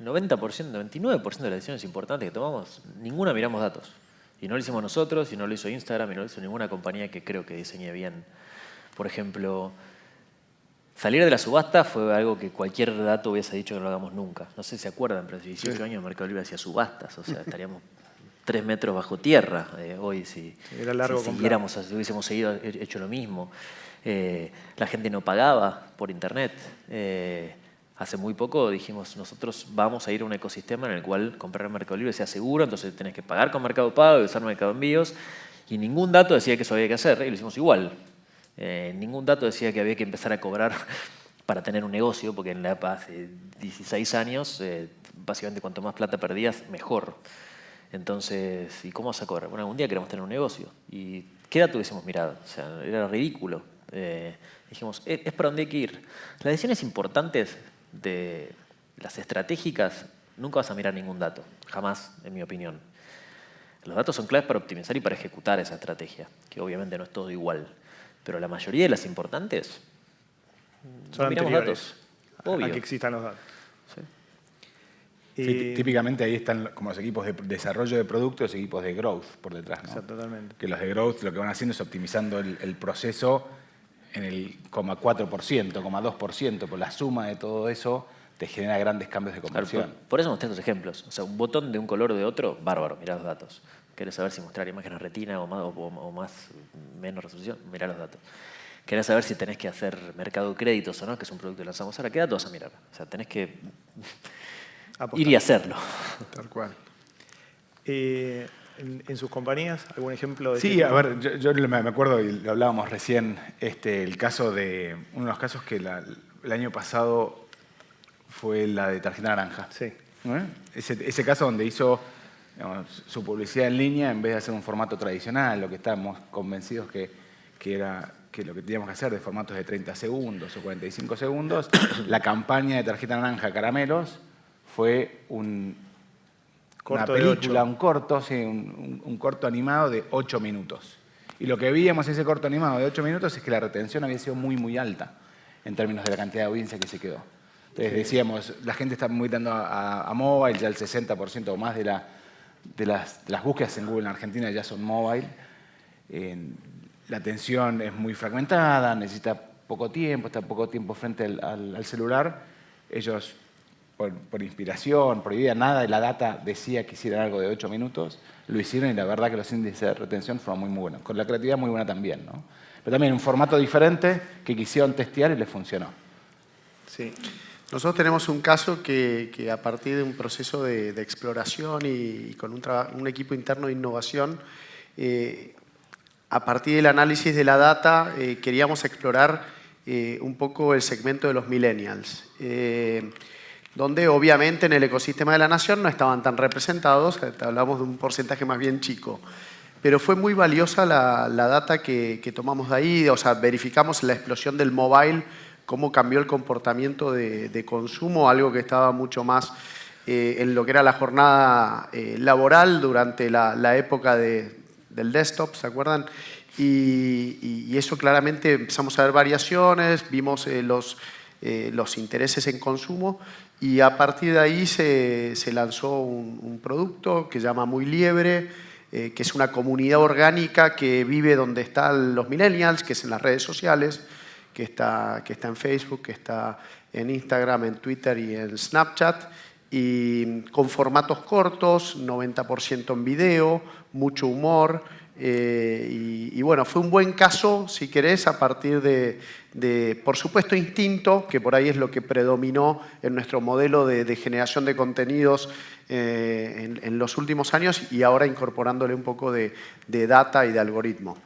90%, 99% de las decisiones importantes que tomamos, ninguna miramos datos. Y no lo hicimos nosotros, y no lo hizo Instagram, y no lo hizo ninguna compañía que creo que diseñe bien. Por ejemplo, salir de la subasta fue algo que cualquier dato hubiese dicho que no lo hagamos nunca. No sé si se acuerdan, pero hace 18 años Mercado Libre hacía subastas. O sea, estaríamos 3 metros bajo tierra hoy si hubiésemos seguido hecho lo mismo. La gente no pagaba por internet. Hace muy poco dijimos, nosotros vamos a ir a un ecosistema en el cual comprar en Mercado Libre sea seguro, entonces tenés que pagar con Mercado Pago y usar Mercado Envíos. Y ningún dato decía que eso había que hacer, y lo hicimos igual. Ningún dato decía que había que empezar a cobrar para tener un negocio, porque en la EPA hace 16 años, básicamente cuanto más plata perdías, mejor. Entonces, ¿y cómo vas a cobrar? Bueno, algún día queremos tener un negocio. ¿Y qué dato hubiésemos mirado? O sea, era ridículo. Dijimos, es para dónde hay que ir. Las decisiones importantes de las estratégicas, nunca vas a mirar ningún dato. Jamás, en mi opinión. Los datos son claves para optimizar y para ejecutar esa estrategia, que obviamente no es todo igual. Pero la mayoría de las importantes, Son no miramos anteriores datos. Obvio. a que existan los datos. Sí. Sí, típicamente ahí están como los equipos de desarrollo de productos y los equipos de growth por detrás, ¿no? O sea, totalmente. Que los de growth lo que van haciendo es optimizando el proceso en el 0,4%, 0,2%, por la suma de todo eso te genera grandes cambios de Claro, conversión. por eso mostré estos ejemplos. O sea, un botón de un color o de otro, bárbaro, mirá los datos. ¿Querés saber si mostrar imágenes retina o menos resolución? Mirá los datos. ¿Querés saber si tenés que hacer mercado créditos o no? Que es un producto que lanzamos ahora. ¿Qué datos vas a mirar? O sea, tenés que Apostar. ir y hacerlo. Tal cual. En sus compañías, ¿algún ejemplo de Sí, este a tema? ver, yo me acuerdo, y lo hablábamos recién, el caso de, uno de los casos que el año pasado fue la de tarjeta naranja. Sí. ¿No? Ese caso donde hizo, digamos, su publicidad en línea en vez de hacer un formato tradicional, lo que estábamos convencidos que lo que teníamos que hacer de formatos de 30 segundos o 45 segundos, la campaña de tarjeta naranja Caramelos fue una Corto de película, 8. un corto, sí, un corto animado de 8 minutos. Y lo que veíamos en ese corto animado de 8 minutos es que la retención había sido muy, muy alta en términos de la cantidad de audiencia que se quedó. Entonces decíamos, la gente está migrando a mobile, ya el 60% o más de las búsquedas en Google en Argentina ya son mobile. La atención es muy fragmentada, necesita poco tiempo, está poco tiempo frente al celular. Ellos, por inspiración, por idea, nada de la data decía que hicieran algo de 8 minutos, lo hicieron y la verdad que los índices de retención fueron muy buenos. Con la creatividad muy buena también, ¿no? Pero también un formato diferente que quisieron testear y les funcionó. Sí. Nosotros tenemos un caso que a partir de un proceso de exploración y con un equipo interno de innovación, a partir del análisis de la data, queríamos explorar un poco el segmento de los millennials, donde obviamente en el ecosistema de la nación no estaban tan representados, hablamos de un porcentaje más bien chico. Pero fue muy valiosa la data que tomamos de ahí, o sea, verificamos la explosión del mobile, cómo cambió el comportamiento de consumo, algo que estaba mucho más en lo que era la jornada laboral durante la época del desktop, ¿se acuerdan? Y eso claramente empezamos a ver variaciones, vimos los intereses en consumo y a partir de ahí se lanzó un producto que se llama Muy Liebre, que es una comunidad orgánica que vive donde están los millennials, que es en las redes sociales, que está en Facebook, que está en Instagram, en Twitter y en Snapchat, y con formatos cortos, 90% en video, mucho humor, y bueno, fue un buen caso, si querés, a partir de, por supuesto, instinto, que por ahí es lo que predominó en nuestro modelo de generación de contenidos en los últimos años y ahora incorporándole un poco de data y de algoritmo.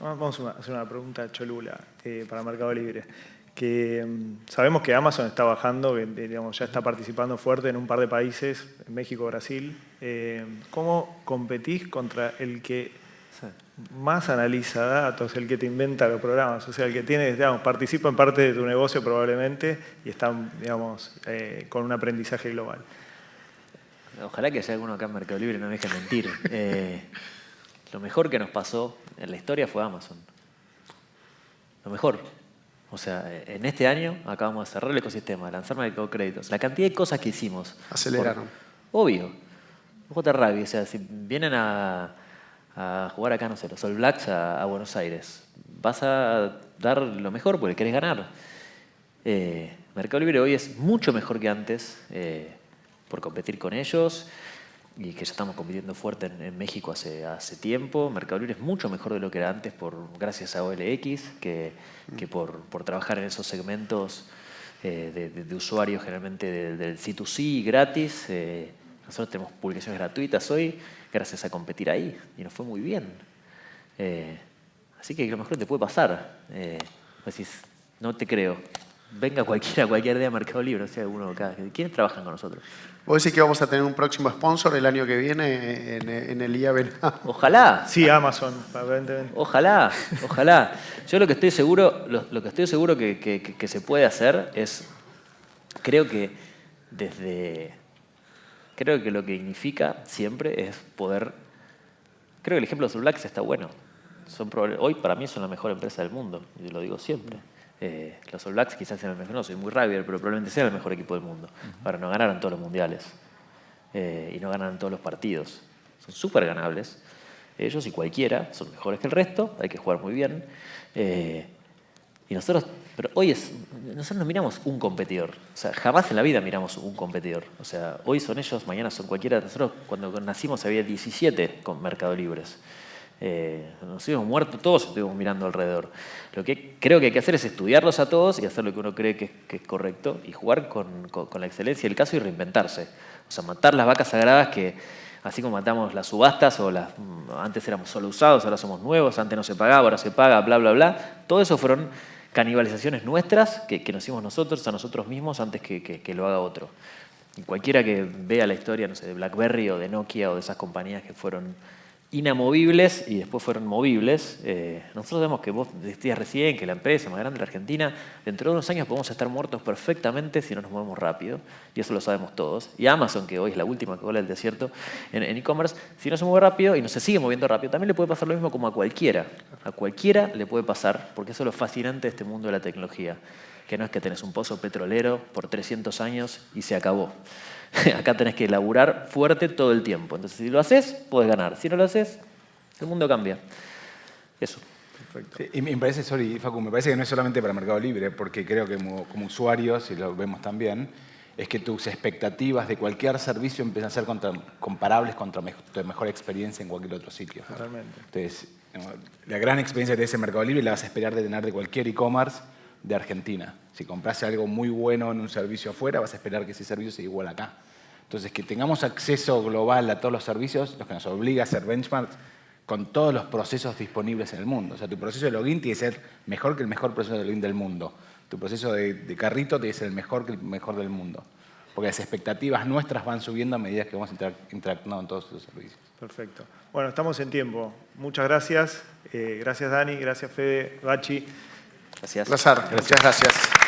Vamos a hacer una pregunta cholula para Mercado Libre. Que sabemos que Amazon está bajando, que, digamos, ya está participando fuerte en un par de países, en México, Brasil. ¿Cómo competís contra el que más analiza datos, el que te inventa los programas? O sea, el que tiene, digamos, participa en parte de tu negocio probablemente y está, digamos, con un aprendizaje global. Ojalá que haya alguno acá en Mercado Libre, no me deje mentir. Lo mejor que nos pasó en la historia fue Amazon. Lo mejor. O sea, en este año acabamos de cerrar el ecosistema, lanzar mercado créditos. La cantidad de cosas que hicimos. Aceleraron. Obvio. Ojo Rugby, o sea, si vienen a jugar acá, no sé, los All Blacks a Buenos Aires, vas a dar lo mejor porque querés ganar. Mercado Libre hoy es mucho mejor que antes por competir con ellos y que ya estamos compitiendo fuerte en México hace tiempo. Mercado Libre es mucho mejor de lo que era antes gracias a OLX que por trabajar en esos segmentos de usuarios generalmente del C2C gratis. Nosotros tenemos publicaciones gratuitas hoy gracias a competir ahí y nos fue muy bien. Así que lo mejor que te puede pasar. Decís, no te creo. Venga cualquier día a Mercado Libre, o sea, uno acá. ¿Quiénes trabajan con nosotros? ¿Vos decís que vamos a tener un próximo sponsor el año que viene en el IABNA? Ojalá. Sí, Amazon, aparentemente. Ojalá. Yo lo que estoy seguro, que se puede hacer es, creo que desde Creo que lo que significa siempre es poder... Creo que el ejemplo de los All Blacks está bueno. Hoy para mí son la mejor empresa del mundo, y lo digo siempre. Los All Blacks quizás sean el mejor, no soy muy rabia, pero probablemente sea el mejor equipo del mundo. Ahora, no ganaron todos los mundiales y no ganaron todos los partidos. Son súper ganables. Ellos y cualquiera son mejores que el resto, hay que jugar muy bien. Y nosotros, pero nosotros no miramos un competidor. O sea, jamás en la vida miramos un competidor. O sea, hoy son ellos, mañana son cualquiera. Nosotros cuando nacimos había 17 con Mercado Libres. Nos hemos muerto todos, estuvimos mirando alrededor. Lo que creo que hay que hacer es estudiarlos a todos y hacer lo que uno cree que es correcto y jugar con la excelencia del caso y reinventarse. O sea, matar las vacas sagradas que, así como matamos las subastas antes éramos solo usados, ahora somos nuevos, antes no se pagaba, ahora se paga, bla, bla, bla. Todo eso fueron canibalizaciones nuestras que nos hicimos nosotros a nosotros mismos antes que lo haga otro. Y cualquiera que vea la historia, no sé, de BlackBerry o de Nokia o de esas compañías que fueron inamovibles y después fueron movibles. Nosotros vemos que vos decías recién que la empresa más grande de la Argentina, dentro de unos años podemos estar muertos perfectamente si no nos movemos rápido, y eso lo sabemos todos. Y Amazon, que hoy es la última cola del desierto en e-commerce, si no se mueve rápido y no se sigue moviendo rápido, también le puede pasar lo mismo como a cualquiera. A cualquiera le puede pasar, porque eso es lo fascinante de este mundo de la tecnología, que no es que tenés un pozo petrolero por 300 años y se acabó. Acá tenés que laburar fuerte todo el tiempo. Entonces, si lo haces, podés ganar. Si no lo haces, el mundo cambia. Eso. Perfecto. Sí, y me parece, Facu, me parece que no es solamente para Mercado Libre, porque creo que como usuarios, y lo vemos también, es que tus expectativas de cualquier servicio empiezan a ser comparables contra tu mejor experiencia en cualquier otro sitio. Totalmente. Entonces, la gran experiencia que tenés en Mercado Libre la vas a esperar de tener de cualquier e-commerce de Argentina. Si compras algo muy bueno en un servicio afuera, vas a esperar que ese servicio sea igual acá. Entonces, que tengamos acceso global a todos los servicios, lo que nos obliga a hacer benchmarks con todos los procesos disponibles en el mundo. O sea, tu proceso de login tiene que ser mejor que el mejor proceso de login del mundo. Tu proceso de carrito tiene que ser el mejor que el mejor del mundo. Porque las expectativas nuestras van subiendo a medida que vamos interactuando en todos esos servicios. Perfecto. Bueno, estamos en tiempo. Muchas gracias. Gracias, Dani. Gracias, Fede, Bachi. Gracias. Lazar, muchas gracias.